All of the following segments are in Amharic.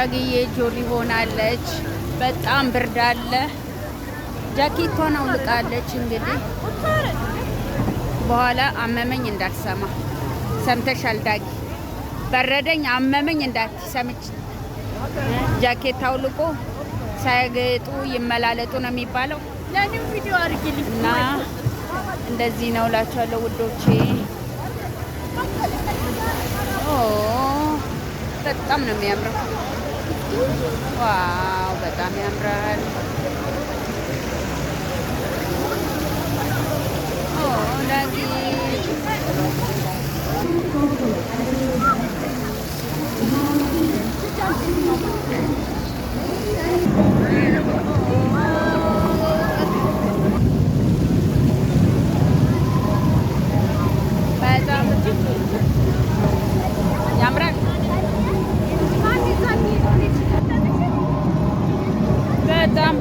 ዳግዬ ጆሊ ሆናለች። በጣም ብርድ አለ። ጃኬቷን አውልቃለች። እንግዲህ በኋላ አመመኝ እንዳትሰማ። ሰምተሻል ዳጊ? በረደኝ አመመኝ እንዳትሰምች። ጃኬት አውልቆ ሳያገጡ ይመላለጡ ነው የሚባለው። ለኔው ቪዲዮ አድርጊልኝ እና እንደዚህ ነው እላችኋለሁ ውዶቼ። በጣም ነው የሚያምረው። ዋው በጣም ያምራል። ዳጊ ያምራል።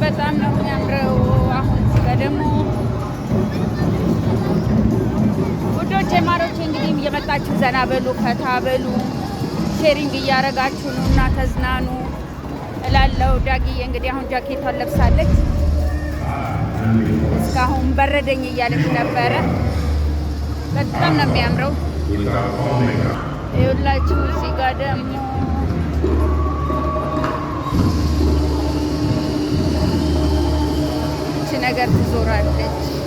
በጣም ነው የሚያምረው። አሁን እዚህ ጋር ደግሞ ውዶቼ ማሮቼ እንግዲህ እየመጣችሁ ዘና በሉ፣ ፈታ በሉ፣ ሼሪንግ እያረጋችሁ ነው እና ተዝናኑ እላለሁ። ዳጊዬ እንግዲህ አሁን ጃኬቷን ለብሳለች። እስካሁን በረደኝ እያለች ነበረ። በጣም ነው የሚያምረው። ይኸውላችሁ እዚህ ጋር ደግሞ እቺ ነገር ትዞራለች።